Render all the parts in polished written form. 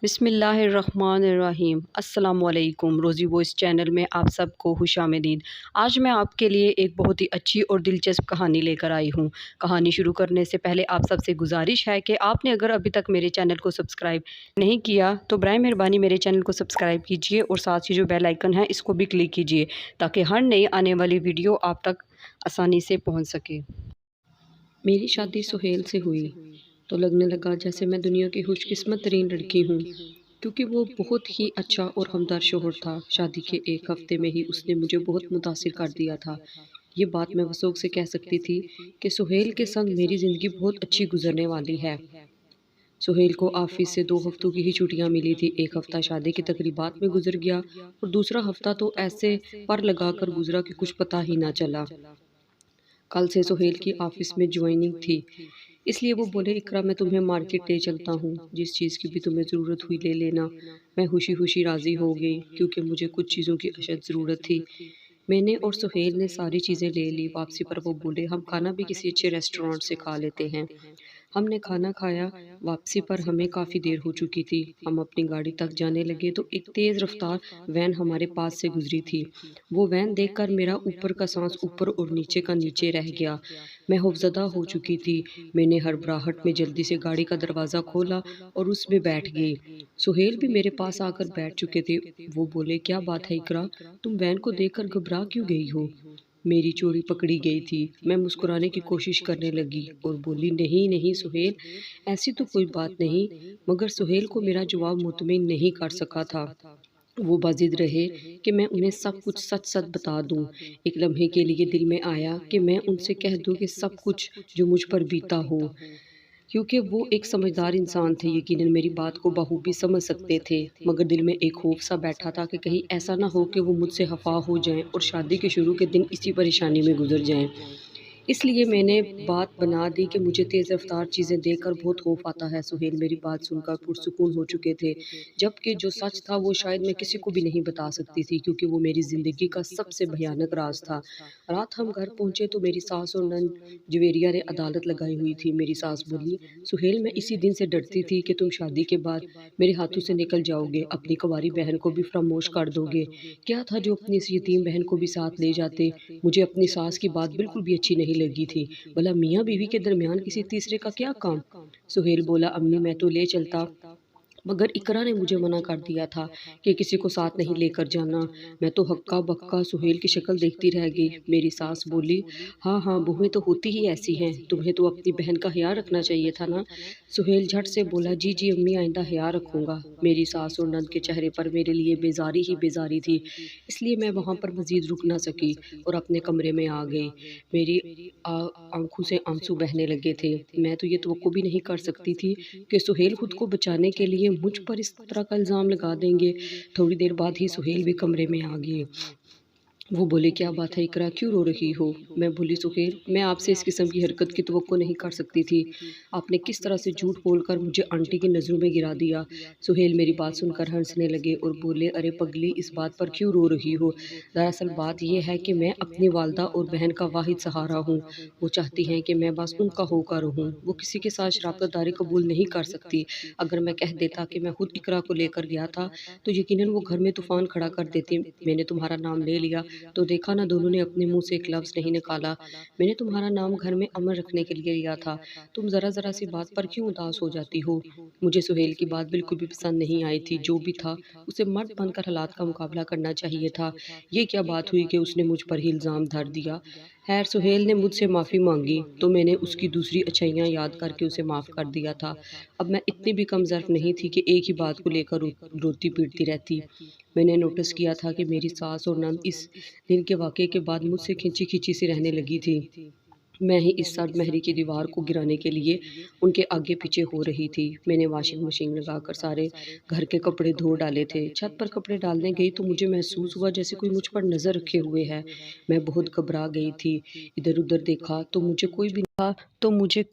بسم اللہ الرحمن الرحیم۔ السلام علیکم۔ روزی وائس چینل میں آپ سب کو خوش آمدید۔ آج میں آپ کے لیے ایک بہت ہی اچھی اور دلچسپ کہانی لے کر آئی ہوں۔ کہانی شروع کرنے سے پہلے آپ سب سے گزارش ہے کہ آپ نے اگر ابھی تک میرے چینل کو سبسکرائب نہیں کیا تو برائے مہربانی میرے چینل کو سبسکرائب کیجیے اور ساتھ ہی جو بیل آئیکن ہے اس کو بھی کلک کیجیے تاکہ ہر نئی آنے والی ویڈیو آپ تک آسانی سے پہنچ سکے۔ میری شادی سہیل سے ہوئی تو لگنے لگا جیسے میں دنیا کی خوش قسمت ترین لڑکی ہوں، کیونکہ وہ بہت ہی اچھا اور ہمدرد شوہر تھا۔ شادی کے ایک ہفتے میں ہی اس نے مجھے بہت متاثر کر دیا تھا۔ یہ بات میں وثوق سے کہہ سکتی تھی کہ سہیل کے سنگ میری زندگی بہت اچھی گزرنے والی ہے۔ سہیل کو آفس سے 2 ہفتوں کی ہی چھٹیاں ملی تھی۔ ایک ہفتہ شادی کی تقریبات میں گزر گیا اور دوسرا ہفتہ تو ایسے پر لگا کر گزرا کہ کچھ پتہ ہی نہ چلا۔ کل سے سہیل کی آفس میں جوائننگ تھی، اس لیے وہ بولے اقرا میں تمہیں مارکیٹ لے چلتا ہوں، جس چیز کی بھی تمہیں ضرورت ہوئی لے لینا۔ میں خوشی خوشی راضی ہو گئی کیونکہ مجھے کچھ چیزوں کی اشد ضرورت تھی۔ میں نے اور سہیل نے ساری چیزیں لے لی۔ واپسی پر وہ بولے ہم کھانا بھی کسی اچھے ریسٹورانٹ سے کھا لیتے ہیں۔ ہم نے کھانا کھایا۔ واپسی پر ہمیں کافی دیر ہو چکی تھی۔ ہم اپنی گاڑی تک جانے لگے تو ایک تیز رفتار وین ہمارے پاس سے گزری تھی۔ وہ وین دیکھ کر میرا اوپر کا سانس اوپر اور نیچے کا نیچے رہ گیا۔ میں خوفزدہ ہو چکی تھی۔ میں نے ہڑبڑاہٹ میں جلدی سے گاڑی کا دروازہ کھولا اور اس میں بیٹھ گئی۔ سہیل بھی میرے پاس آ کر بیٹھ چکے تھے۔ وہ بولے کیا بات ہے اقرا، تم وین کو دیکھ کر گھبرا کیوں گئی ہو؟ میری چوڑی پکڑی گئی تھی۔ میں مسکرانے کی کوشش کرنے لگی اور بولی نہیں نہیں سہیل، ایسی تو کوئی بات نہیں، مگر سہیل کو میرا جواب مطمئن نہیں کر سکا تھا۔ وہ بازد رہے کہ میں انہیں سب کچھ سچ سچ بتا دوں۔ ایک لمحے کے لیے دل میں آیا کہ میں ان سے کہہ دوں کہ سب کچھ جو مجھ پر بیتا ہو، کیونکہ وہ ایک سمجھدار انسان تھے، یقیناً میری بات کو بخوبی سمجھ سکتے تھے، مگر دل میں ایک خوف سا بیٹھا تھا کہ کہیں ایسا نہ ہو کہ وہ مجھ سے خفا ہو جائیں اور شادی کے شروع کے دن اسی پریشانی میں گزر جائیں۔ اس لیے میں نے بات بنا دی کہ مجھے تیز رفتار چیزیں دیکھ کر بہت خوف آتا ہے۔ سہیل میری بات سن کر پرسکون ہو چکے تھے، جبکہ جو سچ تھا وہ شاید میں کسی کو بھی نہیں بتا سکتی تھی، کیونکہ وہ میری زندگی کا سب سے بھیانک راز تھا۔ رات ہم گھر پہنچے تو میری ساس اور نند جویریہ نے عدالت لگائی ہوئی تھی۔ میری ساس بولی سہیل میں اسی دن سے ڈرتی تھی کہ تم شادی کے بعد میرے ہاتھوں سے نکل جاؤ گے، اپنی کنواری بہن کو بھی فراموش کر دو گے۔ کیا تھا جو اپنی اس یتیم بہن کو بھی ساتھ لے جاتے۔ مجھے اپنی ساس کی بات بالکل بھی اچھی نہیں لگی تھی۔ بھلا میاں بیوی کے درمیان کسی تیسرے کا کیا کام؟ سہیل بولا امی میں تو لے چلتا، مگر اقرا نے مجھے منع کر دیا تھا کہ کسی کو ساتھ نہیں لے کر جانا۔ میں تو ہکا بکا سہیل کی شکل دیکھتی رہ گئی۔ میری ساس بولی ہاں ہاں بہویں تو ہوتی ہی ایسی ہیں، تمہیں تو اپنی بہن کا خیال رکھنا چاہیے تھا نا۔ سہیل جھٹ سے بولا جی جی امی آئندہ خیال رکھوں گا۔ میری ساس اور نند کے چہرے پر میرے لیے بیزاری ہی بیزاری تھی، اس لیے میں وہاں پر مزید رک نہ سکی اور اپنے کمرے میں آ گئی۔ میری آنکھوں سے آنسو بہنے لگے تھے۔ میں تو یہ توقع بھی نہیں کر سکتی تھی کہ سہیل خود کو بچانے کے لیے مجھ پر اس طرح کا الزام لگا دیں گے۔ تھوڑی دیر بعد ہی سہیل بھی کمرے میں آ گئے۔ وہ بولے کیا بات ہے اقرا، کیوں رو رہی ہو؟ میں بولی سہیل میں آپ سے اس قسم کی حرکت کی توقع نہیں کر سکتی تھی، آپ نے کس طرح سے جھوٹ بول کر مجھے آنٹی کی نظروں میں گرا دیا۔ سہیل میری بات سن کر ہنسنے لگے اور بولے ارے پگلی اس بات پر کیوں رو رہی ہو؟ دراصل بات یہ ہے کہ میں اپنی والدہ اور بہن کا واحد سہارا ہوں، وہ چاہتی ہیں کہ میں بس ان کا ہو کر رہوں، وہ کسی کے ساتھ شراکت داری قبول نہیں کر سکتی۔ اگر میں کہہ دیتا کہ میں خود اقرا کو لے کر گیا تھا تو یقیناً وہ گھر میں طوفان کھڑا کر دیتی۔ میں نے تمہارا نام لے لیا تو دیکھا نا دونوں نے اپنے منہ سے ایک لفظ نہیں نکالا۔ میں نے تمہارا نام گھر میں امن رکھنے کے لیے لیا تھا، تم ذرا ذرا سی بات پر کیوں اداس ہو جاتی ہو؟ مجھے سہیل کی بات بالکل بھی پسند نہیں آئی تھی، جو بھی تھا اسے مرد بن کر حالات کا مقابلہ کرنا چاہیے تھا۔ یہ کیا بات ہوئی کہ اس نے مجھ پر ہی الزام دھر دیا؟ خیر سہیل نے مجھ سے معافی مانگی تو میں نے اس کی دوسری اچھائیاں یاد کر کے اسے معاف کر دیا تھا۔ اب میں اتنی بھی کم ظرف نہیں تھی کہ ایک ہی بات کو لے کر روتی پیٹتی رہتی۔ میں نے نوٹس کیا تھا کہ میری ساس اور نند اس دن کے واقعے کے بعد مجھ سے کھینچی کھینچی سی رہنے لگی تھی۔ میں ہی اس سرد مہری کی دیوار کو گرانے کے لیے ان کے آگے پیچھے ہو رہی تھی۔ میں نے واشنگ مشین لگا کر سارے گھر کے کپڑے دھو ڈالے تھے۔ چھت پر کپڑے ڈالنے گئی تو مجھے محسوس ہوا جیسے کوئی مجھ پر نظر رکھے ہوئے ہے۔ میں بہت گھبرا گئی تھی، ادھر ادھر دیکھا تو مجھے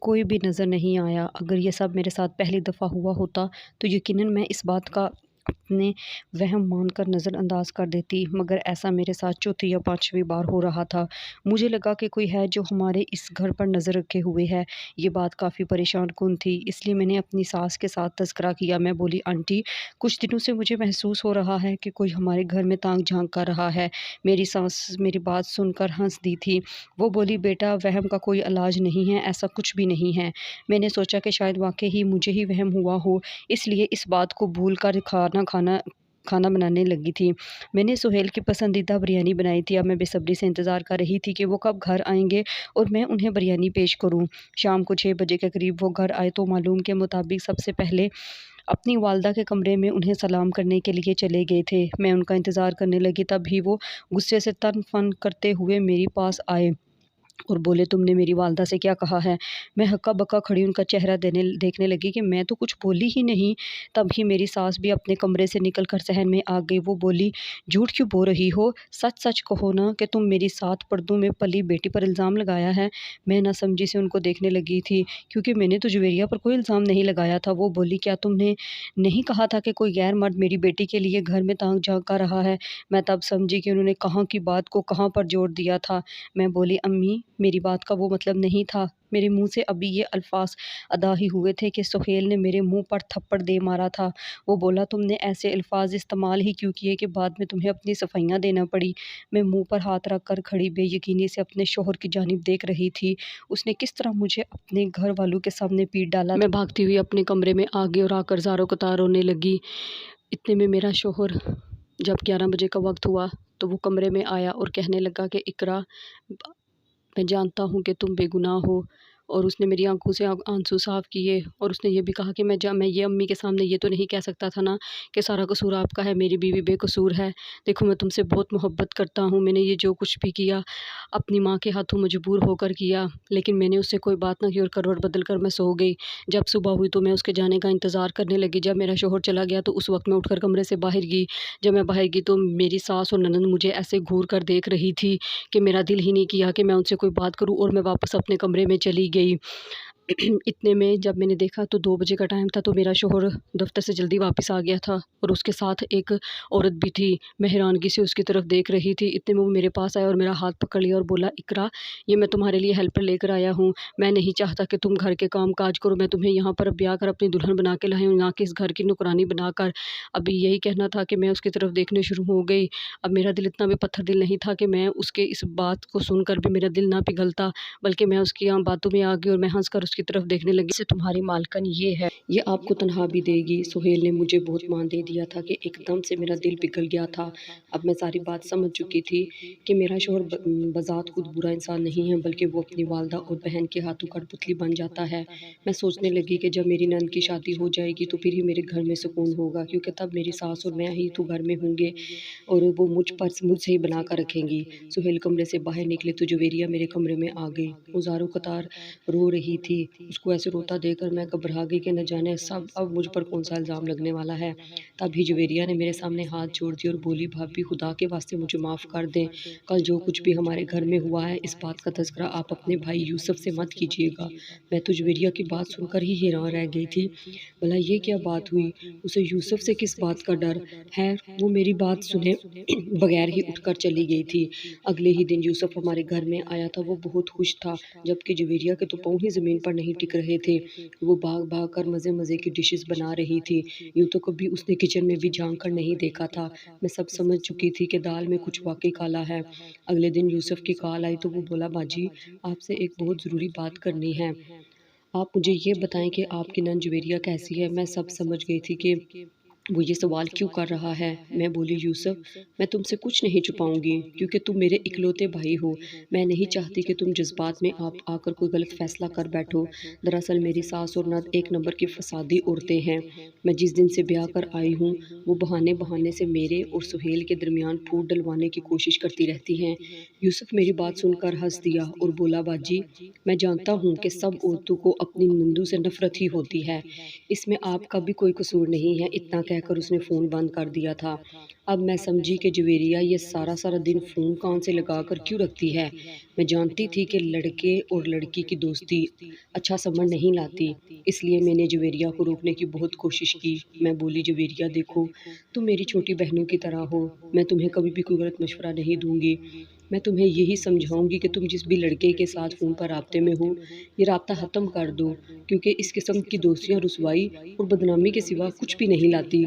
کوئی بھی نظر نہیں آیا۔ اگر یہ سب میرے ساتھ پہلی دفعہ ہوا ہوتا تو یقیناً میں اس بات کا اپنے وہم مان کر نظر انداز کر دیتی، مگر ایسا میرے ساتھ چوتھی یا پانچویں بار ہو رہا تھا۔ مجھے لگا کہ کوئی ہے جو ہمارے اس گھر پر نظر رکھے ہوئے ہے۔ یہ بات کافی پریشان کن تھی، اس لیے میں نے اپنی ساس کے ساتھ تذکرہ کیا۔ میں بولی، آنٹی، کچھ دنوں سے مجھے محسوس ہو رہا ہے کہ کوئی ہمارے گھر میں تانگ جھانک کر رہا ہے۔ میری ساس میری بات سن کر ہنس دی تھی۔ وہ بولی، بیٹا، وہم کا کوئی علاج نہیں ہے، ایسا کچھ بھی نہیں ہے۔ میں نے سوچا کہ شاید واقعی ہی مجھے ہی وہم ہوا ہو، اس لیے اس بات کو بھول کر کھانا بنانے لگی تھی۔ میں نے سہیل کی پسندیدہ بریانی بنائی تھی۔ اب میں بے صبری سے انتظار کر رہی تھی کہ وہ کب گھر آئیں گے اور میں انہیں بریانی پیش کروں۔ شام کو 6 بجے کے قریب وہ گھر آئے تو معلوم کے مطابق سب سے پہلے اپنی والدہ کے کمرے میں انہیں سلام کرنے کے لیے چلے گئے تھے۔ میں ان کا انتظار کرنے لگی، تب ہی وہ غصے سے تن فن کرتے ہوئے میرے پاس آئے اور بولے، تم نے میری والدہ سے کیا کہا ہے؟ میں ہکا بکا کھڑی ان کا چہرہ دیکھنے لگی کہ میں تو کچھ بولی ہی نہیں۔ تب ہی میری ساس بھی اپنے کمرے سے نکل کر صحن میں آ گئی۔ وہ بولی، جھوٹ کیوں بول رہی ہو؟ سچ سچ کہو نا کہ تم میری 7 پردوں میں پلی بیٹی پر الزام لگایا ہے۔ میں نہ سمجھی سے ان کو دیکھنے لگی تھی، کیونکہ میں نے تو جویریہ پر کوئی الزام نہیں لگایا تھا۔ وہ بولی، کیا تم نے نہیں کہا تھا کہ کوئی غیر مرد میری بیٹی کے لیے گھر میں تانگ جھانکا رہا ہے؟ میں تب سمجھی کہ انہوں نے کہاں کی بات کو کہاں پر جوڑ دیا تھا۔ میں بولی، امی، میری بات کا وہ مطلب نہیں تھا۔ میرے منہ سے ابھی یہ الفاظ ادا ہی ہوئے تھے کہ سہیل نے میرے منہ پر تھپڑ دے مارا تھا۔ وہ بولا، تم نے ایسے الفاظ استعمال ہی کیوں کیے کہ بعد میں تمہیں اپنی صفائیاں دینا پڑی؟ میں منہ پر ہاتھ رکھ کر کھڑی بے یقینی سے اپنے شوہر کی جانب دیکھ رہی تھی۔ اس نے کس طرح مجھے اپنے گھر والوں کے سامنے پیٹ ڈالا تھا۔ میں بھاگتی ہوئی اپنے کمرے میں آ گئی اور آ کر زاروں قطار رونے لگی۔ اتنے میں میرا شوہر، جب 11 بجے کا وقت ہوا تو وہ کمرے میں آیا اور کہنے لگا کہ اقرا، میں جانتا ہوں کہ تم بے گناہ ہو، اور اس نے میری آنکھوں سے آنسو صاف کیے، اور اس نے یہ بھی کہا کہ میں یہ امی کے سامنے یہ تو نہیں کہہ سکتا تھا نا کہ سارا قصور آپ کا ہے، میری بیوی بے قصور ہے۔ دیکھو، میں تم سے بہت محبت کرتا ہوں، میں نے یہ جو کچھ بھی کیا اپنی ماں کے ہاتھوں مجبور ہو کر کیا، لیکن میں نے اس سے کوئی بات نہ کی اور کروٹ بدل کر میں سو گئی۔ جب صبح ہوئی تو میں اس کے جانے کا انتظار کرنے لگی۔ جب میرا شوہر چلا گیا تو اس وقت میں اٹھ کر کمرے سے باہر گئی۔ جب میں باہر گئی تو میری ساس اور نند مجھے ایسے گھور کر دیکھ رہی تھی کہ میرا دل ہی نہیں کیا کہ میں ان سے کوئی بات کروں، اور میں واپس اپنے کمرے میں چلی گئی۔ اتنے میں جب میں نے دیکھا تو 2 بجے کا ٹائم تھا، تو میرا شوہر دفتر سے جلدی واپس آ گیا تھا اور اس کے ساتھ ایک عورت بھی تھی۔ میں حیرانگی سے اس کی طرف دیکھ رہی تھی۔ اتنے میں وہ میرے پاس آیا اور میرا ہاتھ پکڑ لیا اور بولا، اقرا، یہ میں تمہارے لیے ہیلپر لے کر آیا ہوں۔ میں نہیں چاہتا کہ تم گھر کے کام کاج کرو، میں تمہیں یہاں پر اب بیاہ کر اپنی دلہن بنا کے لائی ہوں، نہ کہ اس گھر کی نوکرانی بنا کر۔ ابھی یہی کہنا تھا کہ میں اس کی طرف دیکھنے شروع ہو گئی۔ اب میرا دل اتنا بھی پتھر دل نہیں تھا کہ میں اس کے اس بات کو سن کر بھی میرا دل نہ پگھلتا، بلکہ میں اس کی باتوں میں آ گئی اور میں ہنس کر اس کی طرف دیکھنے لگی۔ سے تمہاری مالکن یہ ہے، یہ آپ کو تنہا بھی دے گی۔ سہیل نے مجھے بہت مان دے دیا تھا کہ ایک دم سے میرا دل پگھل گیا تھا۔ اب میں ساری بات سمجھ چکی تھی کہ میرا شوہر بذات خود برا انسان نہیں ہے، بلکہ وہ اپنی والدہ اور بہن کے ہاتھوں کٹ پتلی بن جاتا ہے۔ میں سوچنے لگی کہ جب میری نند کی شادی ہو جائے گی تو پھر ہی میرے گھر میں سکون ہوگا، کیونکہ تب میری ساس اور میں ہی تو گھر میں ہوں گے اور وہ مجھ سے ہی بنا کر رکھیں گی۔ سہیل کمرے سے باہر نکلے تو جویریہ میرے کمرے میں آ گئی۔ وہ زاروں قطار رو رہی تھی۔ اس کو ایسے روتا دیکھ کر میں گھبرا گئی کہ نہ جانے سب اب مجھ پر کون سا الزام لگنے والا ہے۔ تب ہی جویریہ نے میرے سامنے ہاتھ جوڑ دیے اور بولی، بھابی، خدا کے واسطے مجھے معاف کر دیں۔ کل جو کچھ بھی ہمارے گھر میں ہوا ہے، اس بات کا تذکرہ آپ اپنے بھائی یوسف سے مت کیجیے گا۔ میں تو جویریہ کی بات سن کر ہی حیران رہ گئی تھی۔ بھلا یہ کیا بات ہوئی؟ اسے یوسف سے کس بات کا ڈر؟ خیر، وہ میری بات سنے بغیر ہی اٹھ کر چلی گئی تھی۔ اگلے ہی دن یوسف ہمارے گھر میں آیا تھا۔ وہ بہت خوش تھا، جبکہ جویریہ کے تو پاؤں ہی زمین پر نہیں ٹک رہے تھے۔ وہ بھاگ بھاگ کر مزے مزے کی ڈشز بنا رہی تھی۔ یوں تو کبھی اس نے کچن میں بھی جھانک کر نہیں دیکھا تھا۔ میں سب سمجھ چکی تھی کہ دال میں کچھ واقعی کالا ہے۔ اگلے دن یوسف کی کال آئی تو وہ بولا، باجی، آپ سے ایک بہت ضروری بات کرنی ہے۔ آپ مجھے یہ بتائیں کہ آپ کی نند جویریہ کیسی ہے؟ میں سب سمجھ گئی تھی کہ وہ یہ سوال کیوں کر رہا ہے۔ میں بولی، یوسف، میں تم سے کچھ نہیں چھپاؤں گی، کیونکہ تم میرے اکلوتے بھائی ہو۔ میں نہیں چاہتی کہ تم جذبات میں آپ آ کر کوئی غلط فیصلہ کر بیٹھو۔ دراصل میری ساس اور نند ایک نمبر کی فسادی عورتیں ہیں۔ میں جس دن سے بیاہ کر آئی ہوں، وہ بہانے سے میرے اور سہیل کے درمیان پھوٹ ڈلوانے کی کوشش کرتی رہتی ہیں۔ یوسف میری بات سن کر ہنس دیا اور بولا، باجی، میں جانتا ہوں کہ سب عورتوں کو اپنی نندوں سے نفرت ہی ہوتی ہے، اس میں آپ کا بھی کوئی قصور نہیں ہے۔ اتنا کہہ کہہ کر اس نے فون بند کر دیا تھا۔ اب میں سمجھی کہ جویریہ یہ سارا سارا دن فون کان سے لگا کر کیوں رکھتی ہے۔ میں جانتی تھی کہ لڑکے اور لڑکی کی دوستی اچھا سمجھ نہیں لاتی، اس لیے میں نے جویریہ کو روکنے کی بہت کوشش کی۔ میں بولی، جویریہ دیکھو، تم میری چھوٹی بہنوں کی طرح ہو، میں تمہیں کبھی بھی کوئی غلط مشورہ نہیں دوں گی۔ میں تمہیں یہی سمجھاؤں گی کہ تم جس بھی لڑکے کے ساتھ فون پر رابطے میں ہو، یہ رابطہ ختم کر دو، کیونکہ اس قسم کی دوستیاں رسوائی اور بدنامی کے سوا کچھ بھی نہیں لاتی۔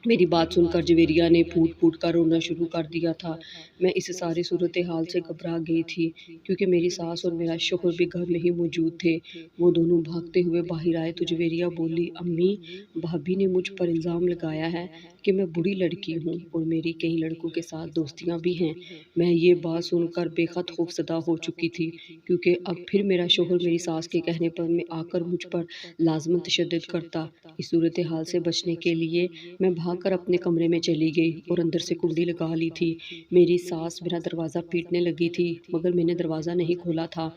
میری بات سن کر جویریہ نے پھوٹ پھوٹ کر رونا شروع کر دیا تھا۔ میں اس ساری صورتحال سے گھبرا گئی تھی، کیونکہ میری ساس اور میرا شوہر بھی گھر میں ہی موجود تھے۔ وہ دونوں بھاگتے ہوئے باہر آئے تو جویریہ بولی، امی، بھابی نے مجھ پر الزام لگایا ہے کہ میں بری لڑکی ہوں اور میری کئی لڑکوں کے ساتھ دوستیاں بھی ہیں۔ میں یہ بات سن کر بے حد خوفزدہ ہو چکی تھی، کیونکہ اب پھر میرا شوہر میری ساس کے کہنے پر میں آ کر مجھ پر لازماً تشدد کرتا۔ اس صورتحال سے بچنے کے لیے میں بھاگ کر اپنے کمرے میں چلی گئی اور اندر سے کنڈی لگا لی تھی۔ میری ساس میرا دروازہ پیٹنے لگی تھی، مگر میں نے دروازہ نہیں کھولا تھا۔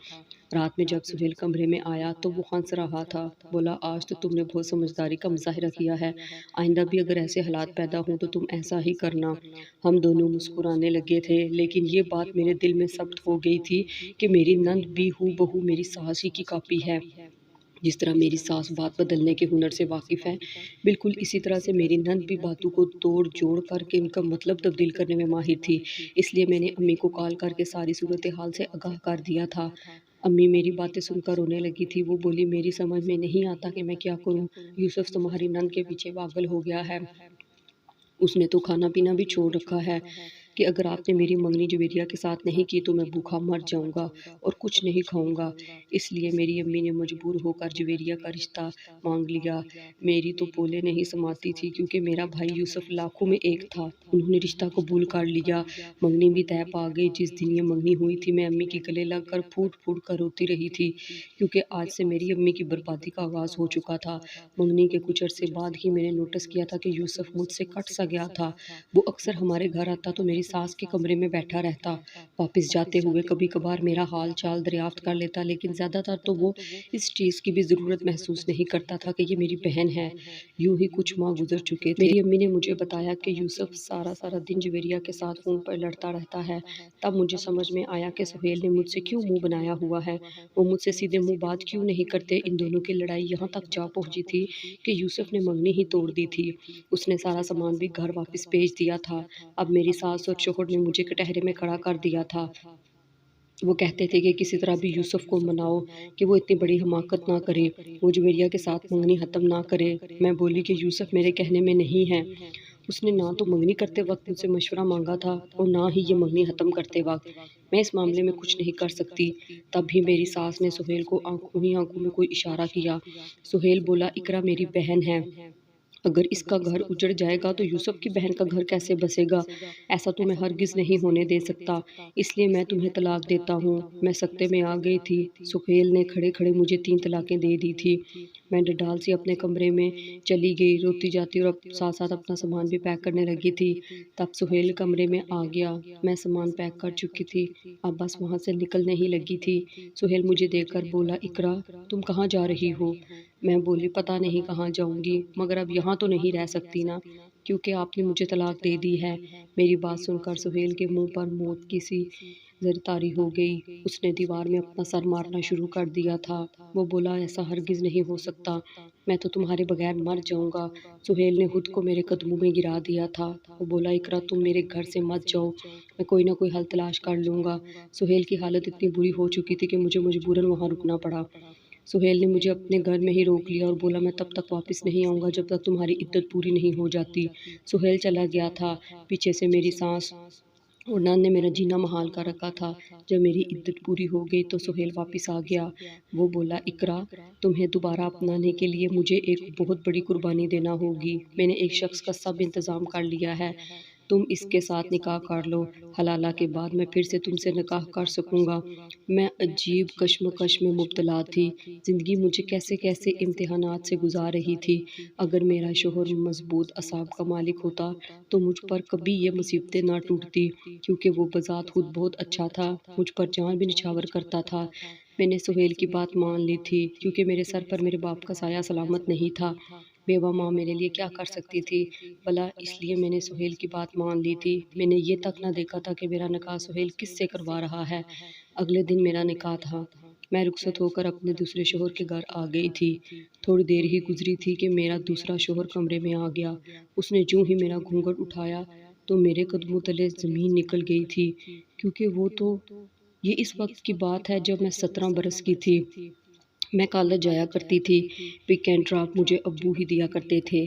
رات میں جب سہیل کمرے میں آیا تو وہ ہنس رہا تھا۔ بولا، آج تو تم نے بہت سمجھداری کا مظاہرہ کیا ہے، آئندہ بھی اگر ایسے حالات پیدا ہوں تو تم ایسا ہی کرنا۔ ہم دونوں مسکرانے لگے تھے، لیکن یہ بات میرے دل میں ثبت ہو گئی تھی کہ میری نند بھی ہو بہو میری ساس ہی کی کاپی ہے۔ جس طرح میری ساس بات بدلنے کے ہنر سے واقف ہے، بالکل اسی طرح سے میری نند بھی باتوں کو توڑ جوڑ کر کے ان کا مطلب تبدیل کرنے میں ماہر تھی۔ اس لیے میں نے امی کو کال کر کے ساری صورتحال سے آگاہ کر دیا تھا۔ امی میری باتیں سن کر رونے لگی تھی۔ وہ بولی، میری سمجھ میں نہیں آتا کہ میں کیا کروں۔ یوسف تمہاری نند کے پیچھے پاگل ہو گیا ہے، اس نے تو کھانا پینا بھی چھوڑ رکھا ہے کہ اگر آپ نے میری منگنی جویریہ کے ساتھ نہیں کی تو میں بھوکا مر جاؤں گا اور کچھ نہیں کھاؤں گا۔ اس لیے میری امی نے مجبور ہو کر جویریہ کا رشتہ مانگ لیا۔ میری تو پولے نہیں سماتی تھی، کیونکہ میرا بھائی یوسف لاکھوں میں ایک تھا۔ انہوں نے رشتہ قبول کر لیا، منگنی بھی طے پا گئی۔ جس دن یہ منگنی ہوئی تھی، میں امی کے گلے لگ کر پھوٹ پھوٹ کر روتی رہی تھی، کیونکہ آج سے میری امی کی بربادی کا آغاز ہو چکا تھا۔ منگنی کے کچھ عرصے بعد ہی میں نے نوٹس کیا تھا کہ یوسف مجھ سے کٹ سا گیا تھا۔ وہ اکثر ہمارے گھر آتا تو میری ساس کے کمرے میں بیٹھا رہتا۔ واپس جاتے ہوئے کبھی کبھار میرا حال چال دریافت کر لیتا، لیکن زیادہ تر تو وہ اس چیز کی بھی ضرورت محسوس نہیں کرتا تھا کہ یہ میری بہن ہے۔ یوں ہی کچھ ماہ گزر چکے تھے۔ میری امی نے مجھے بتایا کہ یوسف سارا دن جویریہ کے ساتھ فون پر لڑتا رہتا ہے۔ تب مجھے سمجھ میں آیا کہ سہیل نے مجھ سے کیوں منہ بنایا ہوا ہے۔ وہ مجھ سے سیدھے منہ بات کیوں نہیں کرتے۔ ان دونوں کی لڑائی یہاں تک جا پہنچی تھی کہ یوسف نے منگنی ہی توڑ دی تھی۔ اس نے سارا سامان بھی گھر واپس بھیج دیا تھا۔ اب میری ساس اور شوہر نے مجھے کٹہرے میں کھڑا کر دیا تھا۔ وہ کہتے تھے کہ کسی طرح بھی یوسف کو مناؤ کہ وہ اتنی بڑی حماقت نہ کرے، وہ جویریہ کے ساتھ منگنی ختم نہ کرے۔ میں بولی کہ یوسف میرے کہنے میں نہیں ہے۔ اس نے نہ تو منگنی کرتے وقت مجھ سے مشورہ مانگا تھا اور نہ ہی یہ منگنی ختم کرتے وقت۔ میں اس معاملے میں کچھ نہیں کر سکتی۔ تب بھی میری ساس نے سہیل کو آنکھوں میں کوئی اشارہ کیا۔ سہیل بولا، اقرا میری بہن ہے، اگر اس کا گھر اجڑ جائے گا تو یوسف کی بہن کا گھر کیسے بسے گا؟ ایسا تو میں ہرگز نہیں ہونے دے سکتا، اس لیے میں تمہیں طلاق دیتا ہوں۔ میں سکتے میں آ گئی تھی۔ سہیل نے کھڑے کھڑے مجھے 3 طلاقیں دے دی تھی۔ میں ڈڈال سی اپنے کمرے میں چلی گئی، روتی جاتی اور ساتھ ساتھ اپنا سامان بھی پیک کرنے لگی تھی۔ تب سہیل کمرے میں آ گیا۔ میں سامان پیک کر چکی تھی، اب بس وہاں سے نکلنے ہی لگی تھی۔ سہیل مجھے دیکھ کر بولا، اقرا، تم کہاں جا رہی ہو؟ میں بولی، پتہ نہیں کہاں جاؤں گی، مگر اب یہاں تو نہیں رہ سکتی نا، کیونکہ آپ نے مجھے طلاق دے دی ہے۔ میری بات سن کر سہیل کے منہ پر موت کی سی زر طاری ہو گئی۔ اس نے دیوار میں اپنا سر مارنا شروع کر دیا تھا۔ وہ بولا، ایسا ہرگز نہیں ہو سکتا، میں تو تمہارے بغیر مر جاؤں گا۔ سہیل نے خود کو میرے قدموں میں گرا دیا تھا۔ وہ بولا، اقرا، تم میرے گھر سے مت جاؤ، میں کوئی نہ کوئی حل تلاش کر لوں گا۔ سہیل کی حالت اتنی بری ہو چکی تھی کہ مجھے مجبوراً وہاں رکنا پڑا۔ سہیل نے مجھے اپنے گھر میں ہی روک لیا اور بولا، میں تب تک واپس نہیں آؤں گا جب تک تمہاری عدت پوری نہیں ہو جاتی۔ سہیل چلا گیا تھا۔ پیچھے سے میری سانس اور نند نے میرا جینا محال کر رکھا تھا۔ جب میری عدت پوری ہو گئی تو سہیل واپس آ گیا۔ وہ بولا، اقرا، تمہیں دوبارہ اپنانے کے لیے مجھے ایک بہت بڑی قربانی دینا ہوگی۔ میں نے ایک شخص کا سب انتظام کر لیا ہے، تم اس کے ساتھ نکاح کر لو، حلالہ کے بعد میں پھر سے تم سے نکاح کر سکوں گا۔ میں عجیب کشمکش میں مبتلا تھی۔ زندگی مجھے کیسے کیسے امتحانات سے گزار رہی تھی۔ اگر میرا شوہر مضبوط اعصاب کا مالک ہوتا تو مجھ پر کبھی یہ مصیبتیں نہ ٹوٹتی، کیونکہ وہ بذات خود بہت اچھا تھا، مجھ پر جان بھی نچھاور کرتا تھا۔ میں نے سہیل کی بات مان لی تھی، کیونکہ میرے سر پر میرے باپ کا سایہ سلامت نہیں تھا۔ بیوہ ماں میرے لیے کیا کر سکتی تھی؟ بھلا اس لیے میں نے سہیل کی بات مان لی تھی؟ میں نے یہ تک نہ دیکھا تھا کہ میرا نکاح سہیل کس سے کروا رہا ہے۔ اگلے دن میرا نکاح تھا۔ میں رخصت ہو کر اپنے دوسرے شوہر کے گھر آ گئی تھی۔ تھوڑی دیر ہی گزری تھی کہ میرا دوسرا شوہر کمرے میں آ گیا۔ اس نے جوں ہی میرا گھونگھٹ اٹھایا تو میرے قدموں تلے زمین نکل گئی تھی، کیونکہ وہ تو یہ اس وقت کی بات ہے جب میں 17 برس کی تھی۔ میں کالج جایا کرتی تھی۔ ویکینڈ ڈراپ مجھے ابو ہی دیا کرتے تھے۔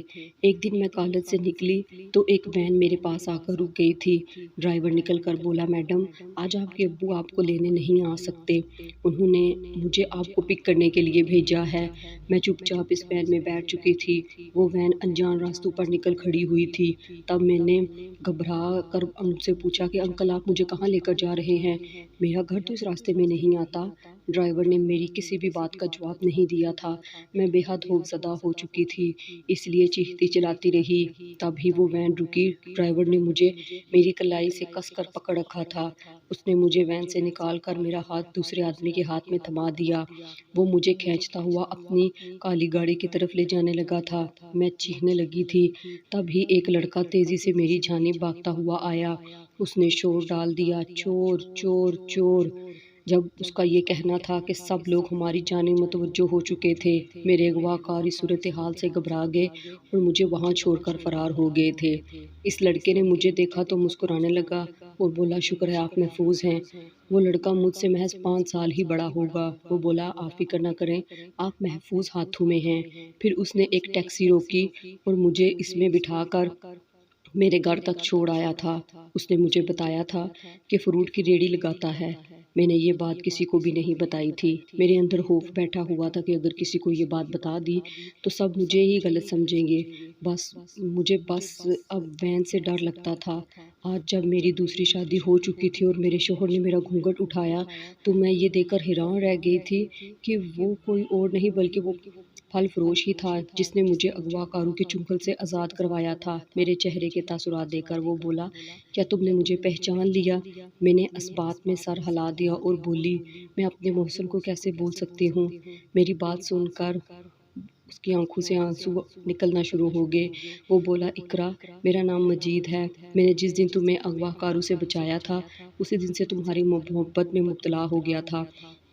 ایک دن میں کالج سے نکلی تو ایک وین میرے پاس آ کر رک گئی تھی۔ ڈرائیور نکل کر بولا، میڈم آج آپ کے ابو آپ کو لینے نہیں آ سکتے، انہوں نے مجھے آپ کو پک کرنے کے لیے بھیجا ہے۔ میں چپ چاپ اس وین میں بیٹھ چکی تھی۔ وہ وین انجان راستوں پر نکل کھڑی ہوئی تھی۔ تب میں نے گھبرا کر ان سے پوچھا کہ انکل آپ مجھے کہاں لے کر جا رہے ہیں؟ میرا گھر تو اس راستے میں نہیں آتا۔ ڈرائیور نے میری کسی بھی بات کا جواب نہیں دیا تھا۔ میں بے حد خوفزدہ ہو چکی تھی، اس لیے چیختی چلاتی رہی۔ تب ہی وہ وین رکی۔ ڈرائیور نے مجھے میری کلائی سے کس کر پکڑ رکھا تھا۔ اس نے مجھے وین سے نکال کر میرا ہاتھ دوسرے آدمی کے ہاتھ میں تھما دیا۔ وہ مجھے کھینچتا ہوا اپنی کالی گاڑی کی طرف لے جانے لگا تھا۔ میں چیخنے لگی تھی۔ تب ہی ایک لڑکا تیزی سے میری جانب بھاگتا ہوا آیا۔ اس نے شور ڈال دیا، چور چور چور! جب اس کا یہ کہنا تھا کہ سب لوگ ہماری جانب متوجہ ہو چکے تھے۔ میرے اغوا کار اس صورتحال سے گھبرا گئے اور مجھے وہاں چھوڑ کر فرار ہو گئے تھے۔ اس لڑکے نے مجھے دیکھا تو مسکرانے لگا اور بولا، شکر ہے آپ محفوظ ہیں۔ وہ لڑکا مجھ سے محض 5 سال ہی بڑا ہوگا۔ وہ بولا، آپ فکر نہ کریں، آپ محفوظ ہاتھوں میں ہیں۔ پھر اس نے ایک ٹیکسی روکی اور مجھے اس میں بٹھا کر میرے گھر تک چھوڑ آیا تھا۔ اس نے مجھے بتایا تھا کہ فروٹ کی ریہڑی لگاتا ہے۔ میں نے یہ بات کسی کو بھی نہیں بتائی تھی۔ میرے اندر خوف بیٹھا ہوا تھا کہ اگر کسی کو یہ بات بتا دی تو سب مجھے ہی غلط سمجھیں گے۔ مجھے بس اب وین سے ڈر لگتا تھا۔ آج جب میری دوسری شادی ہو چکی تھی اور میرے شوہر نے میرا گھونگھٹ اٹھایا تو میں یہ دیکھ کر حیران رہ گئی تھی کہ وہ کوئی اور نہیں بلکہ وہ پھل فروش ہی تھا جس نے مجھے اغوا کاروں کے چنگل سے آزاد کروایا تھا۔ میرے چہرے کے تاثرات دیکھ کر وہ بولا، کیا تم نے مجھے پہچان لیا؟ میں نے اس بات میں سر ہلا دیا اور بولی، میں اپنے محسن کو کیسے بھول سکتی ہوں؟ میری بات سن کر اس کی آنکھوں سے آنسو نکلنا شروع ہو گئے۔ وہ بولا، اقرا میرا نام مجید ہے۔ میں نے جس دن تمہیں اغوا کاروں سے بچایا تھا اسی دن سے تمہاری محبت میں مبتلا ہو گیا تھا۔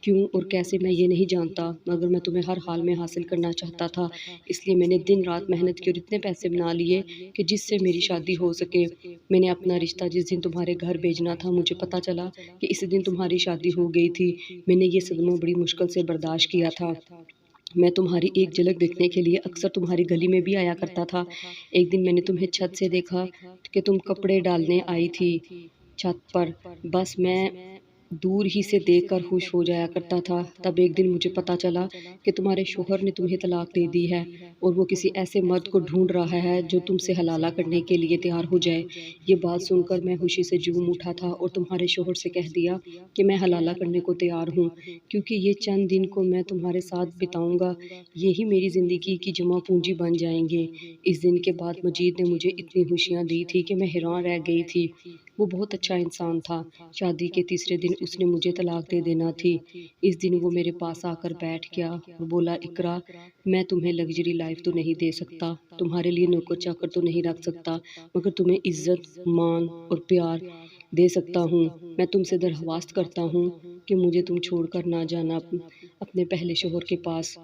کیوں اور کیسے میں یہ نہیں جانتا، مگر میں تمہیں ہر حال میں حاصل کرنا چاہتا تھا، اس لیے میں نے دن رات محنت کی اور اتنے پیسے بنا لیے کہ جس سے میری شادی ہو سکے۔ میں نے اپنا رشتہ جس دن تمہارے گھر بھیجنا تھا مجھے پتہ چلا کہ اس دن تمہاری شادی ہو گئی تھی۔ میں نے یہ صدمہ بڑی مشکل سے برداشت کیا تھا۔ میں تمہاری ایک جھلک دیکھنے کے لیے اکثر تمہاری گلی میں بھی آیا کرتا تھا۔ ایک دن میں نے تمہیں چھت سے دیکھا کہ تم کپڑے ڈالنے آئی تھی چھت پر، بس میں دور ہی سے دیکھ کر خوش ہو جایا کرتا تھا۔ تب ایک دن مجھے پتہ چلا کہ تمہارے شوہر نے تمہیں طلاق دے دی ہے اور وہ کسی ایسے مرد کو ڈھونڈ رہا ہے جو تم سے حلالہ کرنے کے لیے تیار ہو جائے۔ یہ بات سن کر میں خوشی سے جھوم اٹھا تھا اور تمہارے شوہر سے کہہ دیا کہ میں حلالہ کرنے کو تیار ہوں، کیونکہ یہ چند دن کو میں تمہارے ساتھ بتاؤں گا یہی میری زندگی کی جمع پونجی بن جائیں گے۔ اس دن کے بعد مجید نے مجھے اتنی خوشیاں دی تھی کہ میں حیران رہ گئی تھی۔ وہ بہت اچھا انسان تھا۔ شادی کے تیسرے دن اس نے مجھے طلاق دے دینا تھی۔ اس دن وہ میرے پاس آ کر بیٹھ گیا اور بولا، اقرا میں تمہیں لگژری لائف تو نہیں دے سکتا، تمہارے لیے نوکر چاکر تو نہیں رکھ سکتا، مگر تمہیں عزت، مان اور پیار دے سکتا ہوں۔ میں تم سے درخواست کرتا ہوں کہ مجھے تم چھوڑ کر نہ جانا اپنے پہلے شوہر کے پاس۔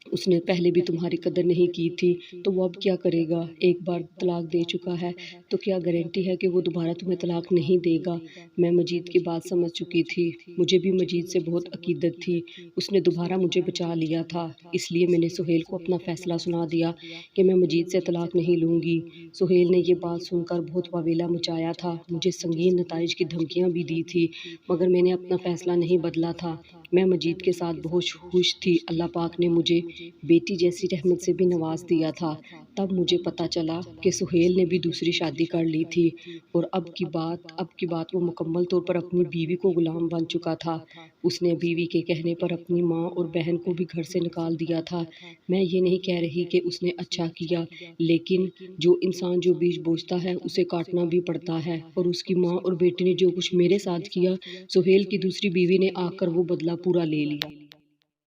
اس نے پہلے بھی تمہاری قدر نہیں کی تھی تو وہ اب کیا کرے گا؟ ایک بار طلاق دے چکا ہے تو کیا گارنٹی ہے کہ وہ دوبارہ تمہیں طلاق نہیں دے گا؟ میں مجید کی بات سمجھ چکی تھی۔ مجھے بھی مجید سے بہت عقیدت تھی۔ اس نے دوبارہ مجھے بچا لیا تھا، اس لیے میں نے سہیل کو اپنا فیصلہ سنا دیا کہ میں مجید سے طلاق نہیں لوں گی۔ سہیل نے یہ بات سن کر بہت واویلا مچایا تھا، مجھے سنگین نتائج کی دھمکیاں بھی دی تھی، مگر میں نے اپنا فیصلہ نہیں بدلا تھا۔ میں مجید کے ساتھ بہت خوش تھی۔ اللہ پاک نے مجھے بیٹی جیسی رحمت سے بھی نواز دیا تھا۔ تب مجھے پتہ چلا کہ سہیل نے بھی دوسری شادی کر لی تھی اور اب کی بات وہ مکمل طور پر اپنی بیوی کو غلام بن چکا تھا۔ اس نے بیوی کے کہنے پر اپنی ماں اور بہن کو بھی گھر سے نکال دیا تھا۔ میں یہ نہیں کہہ رہی کہ اس نے اچھا کیا، لیکن جو انسان جو بیج بوجھتا ہے اسے کاٹنا بھی پڑتا ہے، اور اس کی ماں اور بیٹی نے جو کچھ میرے ساتھ کیا، سہیل کی دوسری بیوی نے آ کر وہ بدلہ پورا لے لیا۔